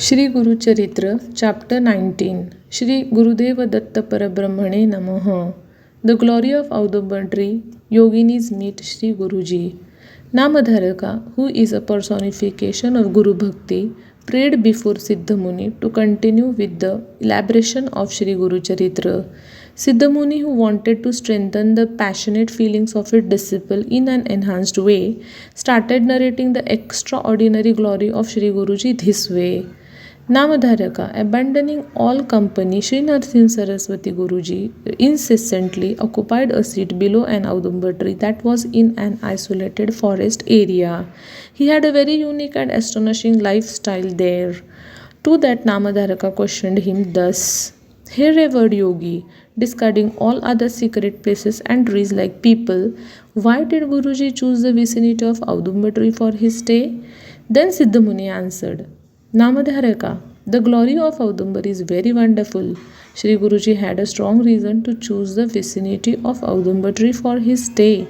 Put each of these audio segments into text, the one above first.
Shri Gurucharitra Chapter 19 Shri Gurudeva Datta Parabrahmane Namaha. The glory of Audubon tree, yoginis meet Shri Guruji. Namadharaka, who is a personification of Guru Bhakti, prayed before Siddhamuni to continue with the elaboration of Shri Gurucharitra. Siddhamuni, who wanted to strengthen the passionate feelings of his disciple in an enhanced way, started narrating the extraordinary glory of Shri Guruji this way. Namadharaka, abandoning all company, Sri Narsimha Saraswati Guruji incessantly occupied a seat below an Audumbar tree that was in an isolated forest area. He had a very unique and astonishing lifestyle there. To that Namadharaka questioned him thus: Hey revered yogi, discarding all other secret places and trees like people, why did Guruji choose the vicinity of Audumbar tree for his stay? Then Siddhamuni answered, Namadharaka, the glory of Audumbar is very wonderful. Shri Guruji had a strong reason to choose the vicinity of Audumbar tree for his stay.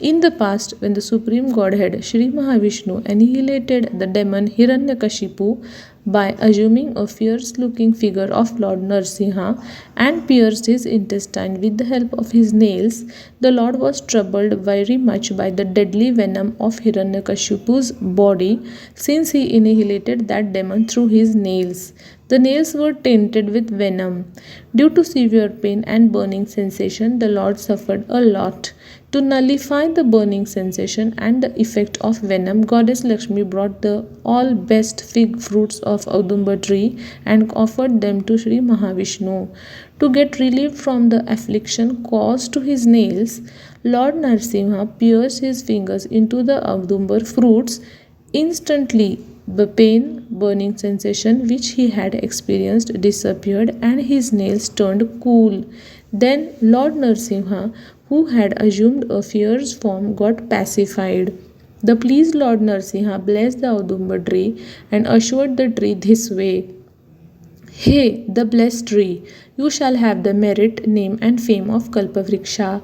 In the past, when the Supreme Godhead Shri Mahavishnu annihilated the demon Hiranyakashipu by assuming a fierce-looking figure of Lord Narsimha and pierced his intestine with the help of his nails, the Lord was troubled very much by the deadly venom of Hiranyakashipu's body, since he annihilated that demon through his nails. The nails were tainted with venom. Due to severe pain and burning sensation, the Lord suffered a lot. To nullify the burning sensation and the effect of venom, Goddess Lakshmi brought the all best fig fruits of Audumbar tree and offered them to Sri Mahavishnu. To get relief from the affliction caused to his nails, Lord Narsimha pierced his fingers into the Audumbar fruits. Instantly, the pain, burning sensation which he had experienced disappeared and his nails turned cool. Then Lord Narsimha, who had assumed a fierce form, got pacified. The pleased Lord Narsimha blessed the Audumbar tree and assured the tree this way: Hey, the blessed tree, you shall have the merit, name, and fame of Kalpavriksha.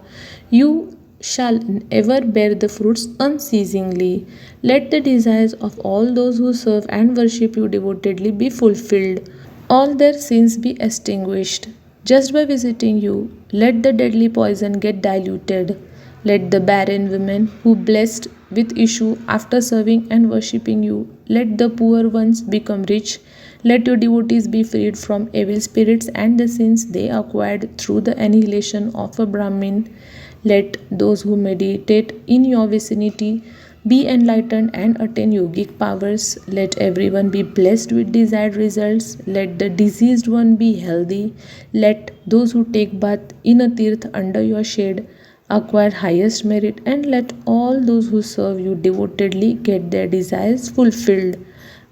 You shall ever bear the fruits unceasingly. Let the desires of all those who serve and worship you devotedly be fulfilled, all their sins be extinguished. Just by visiting you, let the deadly poison get diluted. Let the barren women who blessed with issue after serving and worshipping you, let the poor ones become rich. Let your devotees be freed from evil spirits and the sins they acquired through the annihilation of a Brahmin. Let those who meditate in your vicinity be enlightened and attain yogic powers. Let everyone be blessed with desired results. Let the diseased one be healthy. Let those who take bath in a tirth under your shade acquire highest merit, and let all those who serve you devotedly get their desires fulfilled.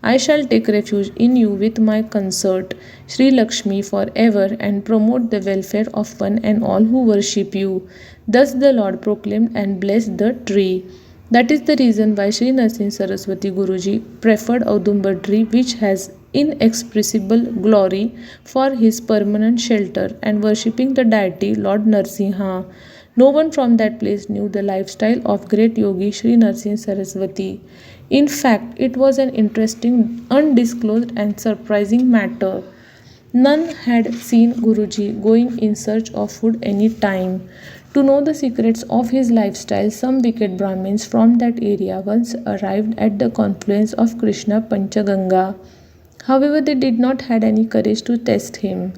I shall take refuge in you with my consort, Sri Lakshmi, forever and promote the welfare of one and all who worship you. Thus the Lord proclaimed and blessed the tree. That is the reason why Sri Narsimha Saraswati Guruji preferred Audumbar tree, which has inexpressible glory, for his permanent shelter, and worshipping the deity Lord Narsimha. No one from that place knew the lifestyle of great yogi Sri Narsimha Saraswati. In fact, it was an interesting, undisclosed, and surprising matter. None had seen Guruji going in search of food any time. To know the secrets of his lifestyle, some wicked Brahmins from that area once arrived at the confluence of Krishna Panchaganga. However, they did not have any courage to test him.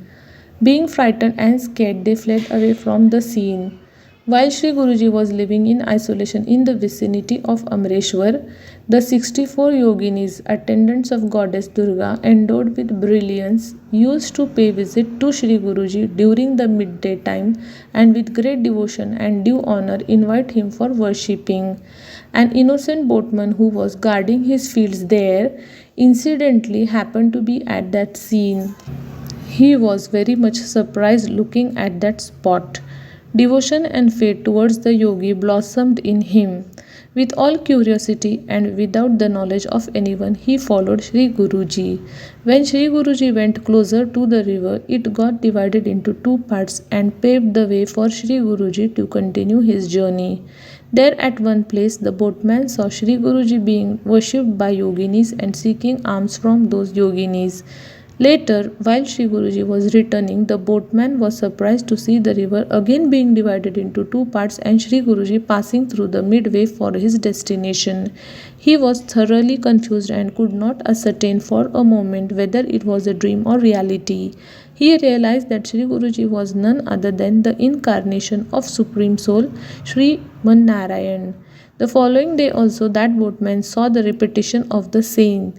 Being frightened and scared, they fled away from the scene. While Sri Guruji was living in isolation in the vicinity of Amreshwar, the 64 yoginis, attendants of Goddess Durga, endowed with brilliance, used to pay visit to Sri Guruji during the midday time and with great devotion and due honor invite him for worshipping. An innocent boatman who was guarding his fields there incidentally happened to be at that scene. He was very much surprised looking at that spot. Devotion and faith towards the yogi blossomed in him. With all curiosity and without the knowledge of anyone, he followed Shri Guruji. When Shri Guruji went closer to the river, it got divided into two parts and paved the way for Shri Guruji to continue his journey. There at one place, the boatman saw Shri Guruji being worshipped by yoginis and seeking alms from those yoginis. Later, while Shri Guruji was returning, the boatman was surprised to see the river again being divided into two parts and Shri Guruji passing through the midway for his destination. He was thoroughly confused and could not ascertain for a moment whether it was a dream or reality. He realized that Shri Guruji was none other than the incarnation of Supreme Soul, Shri Narayan. The following day also that boatman saw the repetition of the saying.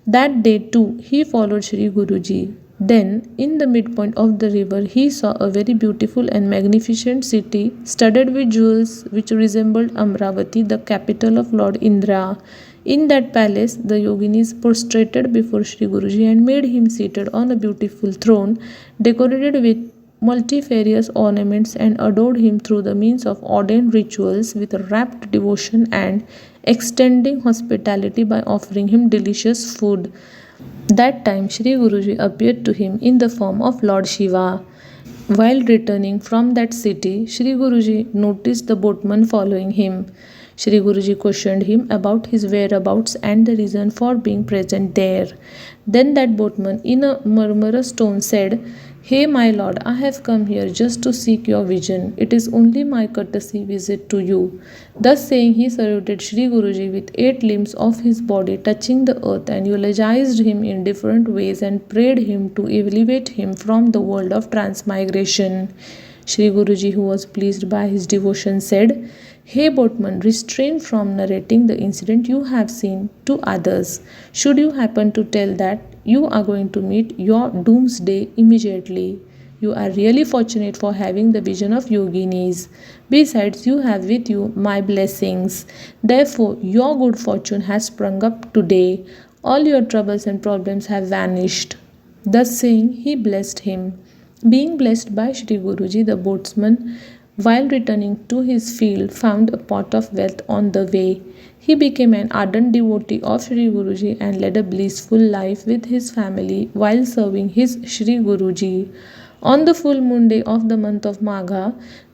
That day too he followed Shri Guruji. Then, in the midpoint of the river, he saw a very beautiful and magnificent city studded with jewels which resembled Amravati, the capital of Lord Indra. In that palace, the yoginis prostrated before Shri Guruji and made him seated on a beautiful throne decorated with multifarious ornaments and adored him through the means of ordained rituals with rapt devotion and extending hospitality by offering him delicious food. That time Shri Guruji appeared to him in the form of Lord Shiva. While returning from that city, Shri Guruji noticed the boatman following him. Shri Guruji questioned him about his whereabouts and the reason for being present there. Then that boatman in a murmurous tone said, "Hey my lord, I have come here just to seek your vision. It is only my courtesy visit to you." Thus saying, he saluted Shri Guruji with 8 limbs of his body touching the earth and eulogized him in different ways and prayed him to elevate him from the world of transmigration. Shri Guruji, who was pleased by his devotion, said, "Hey boatman, restrain from narrating the incident you have seen to others. Should you happen to tell that, you are going to meet your doomsday immediately. You are really fortunate for having the vision of yoginis. Besides, you have with you my blessings. Therefore, your good fortune has sprung up today. All your troubles and problems have vanished." Thus saying, he blessed him. Being blessed by Shri Guruji, the boatsman, while returning to his field, found a pot of wealth on the way. He became an ardent devotee of Shri Guruji and led a blissful life with his family while serving his Shri Guruji. On the full moon day of the month of Magha,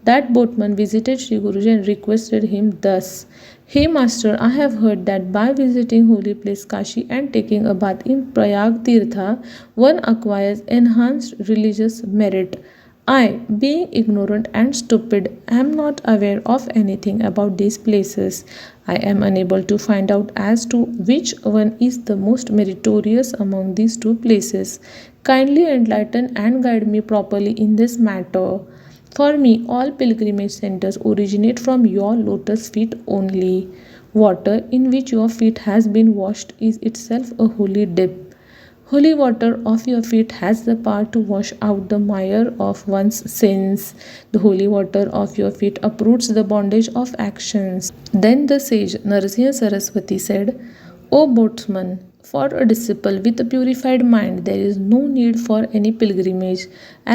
that boatman visited Shri Guruji and requested him thus, "Hey master, I have heard that by visiting holy place Kashi and taking a bath in Prayag Tirtha, one acquires enhanced religious merit. I, being ignorant and stupid, am not aware of anything about these places. I am unable to find out as to which one is the most meritorious among these two places. Kindly enlighten and guide me properly in this matter. For me, all pilgrimage centers originate from your lotus feet only. Water in which your feet has been washed is itself a holy dip. Holy water of your feet has the power to wash out the mire of one's sins. The holy water of your feet uproots the bondage of actions." Then the sage Narasimha Saraswati said, "O boatsman, for a disciple with a purified mind, there is no need for any pilgrimage.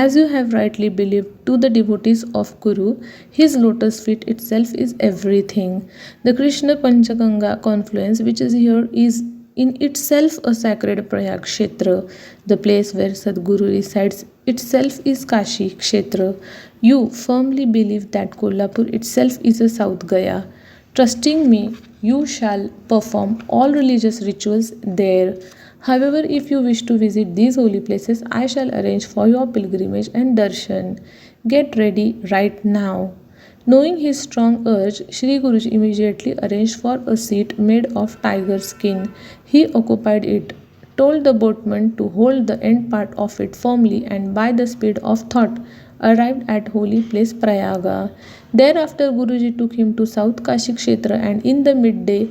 As you have rightly believed, to the devotees of Guru, his lotus feet itself is everything. The Krishna Panchaganga confluence, which is here, is in itself a sacred Prayag Kshetra. The place where Sadguru resides itself is Kashi Kshetra. You firmly believe that Kolhapur itself is a South Gaya. Trusting me, you shall perform all religious rituals there. However, if you wish to visit these holy places, I shall arrange for your pilgrimage and darshan. Get ready right now." Knowing his strong urge, Shri Guruji immediately arranged for a seat made of tiger skin. He occupied it, told the boatman to hold the end part of it firmly, and by the speed of thought arrived at holy place Prayaga. Thereafter Guruji took him to South Kashi Kshetra and in the midday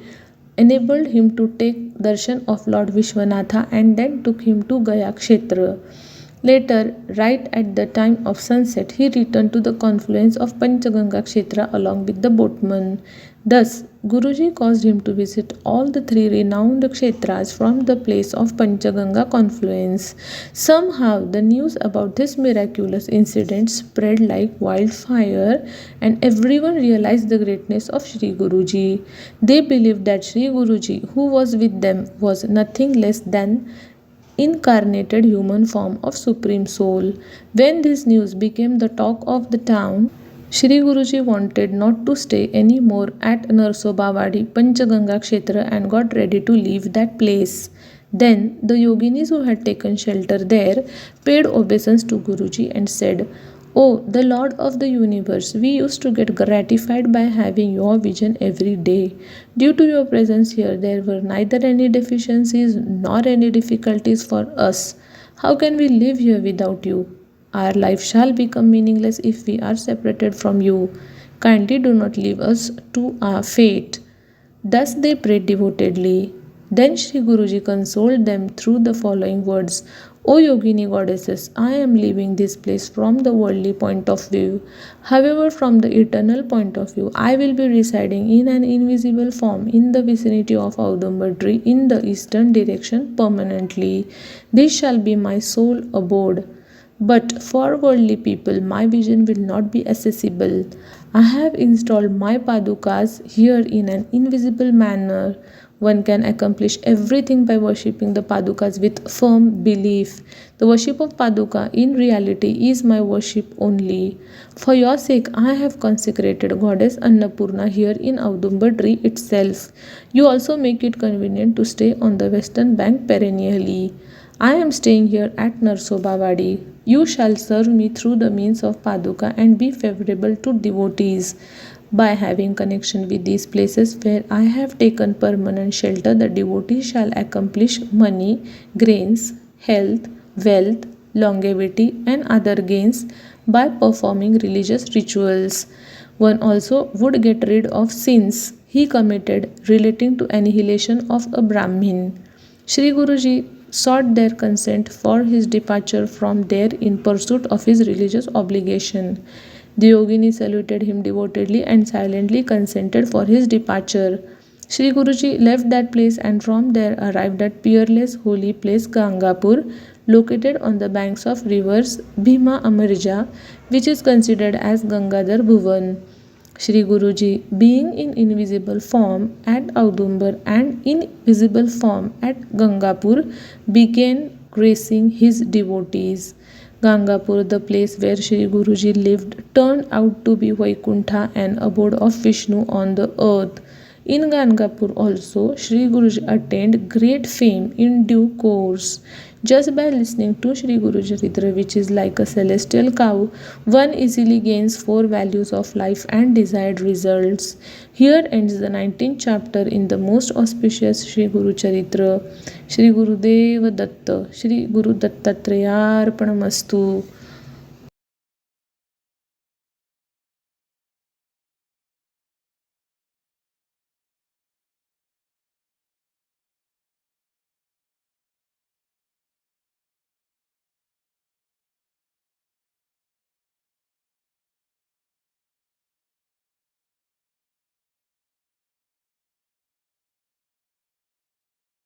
enabled him to take darshan of Lord Vishwanatha and then took him to Gaya Kshetra. Later, right at the time of sunset, he returned to the confluence of Panchaganga Kshetra along with the boatman. Thus, Guruji caused him to visit all the three renowned kshetras from the place of Panchaganga confluence. Somehow, the news about this miraculous incident spread like wildfire, and everyone realized the greatness of Shri Guruji. They believed that Shri Guruji, who was with them, was nothing less than incarnated human form of Supreme Soul. When this news became the talk of the town, Shri Guruji wanted not to stay any more at Narsobawadi Panchaganga Kshetra and got ready to leave that place. Then the yoginis who had taken shelter there paid obeisance to Guruji and said, "Oh, the Lord of the universe, we used to get gratified by having your vision every day. Due to your presence here, there were neither any deficiencies nor any difficulties for us. How can we live here without you? Our life shall become meaningless if we are separated from you. Kindly do not leave us to our fate." Thus they prayed devotedly. Then Sri Guruji consoled them through the following words: "O Yogini goddesses, I am leaving this place from the worldly point of view. However, from the eternal point of view, I will be residing in an invisible form in the vicinity of Audumbar tree in the eastern direction permanently. This shall be my sole abode. But for worldly people, my vision will not be accessible. I have installed my padukas here in an invisible manner. One can accomplish everything by worshipping the padukas with firm belief. The worship of paduka in reality is my worship only. For your sake, I have consecrated Goddess Annapurna here in Audumbar tree itself. You also make it convenient to stay on the western bank perennially. I am staying here at Narsobawadi. You shall serve me through the means of Paduka and be favorable to devotees. By having connection with these places where I have taken permanent shelter, the devotees shall accomplish money, grains, health, wealth, longevity, and other gains by performing religious rituals. One also would get rid of sins he committed relating to annihilation of a Brahmin. Sri Guruji sought their consent for his departure from there in pursuit of his religious obligation. The yogini saluted him devotedly and silently consented for his departure. Sri Guruji left that place and from there arrived at peerless holy place Gangapur, located on the banks of rivers Bhima Amarja, which is considered as Gangadhar Bhuvan. Shri Guruji, being in invisible form at Audumbar and in visible form at Gangapur, began gracing his devotees. Gangapur, the place where Shri Guruji lived, turned out to be Vaikuntha, an abode of Vishnu on the earth. In Gangapur also, Shri Guruji attained great fame in due course. Just by listening to Shri Gurucharitra, which is like a celestial cow, one easily gains 4 values of life and desired results. Here ends the 19th chapter in the most auspicious Shri Gurucharitra. Shri Gurudev Datta, Shri Guru Dattatreya Arpanamastu.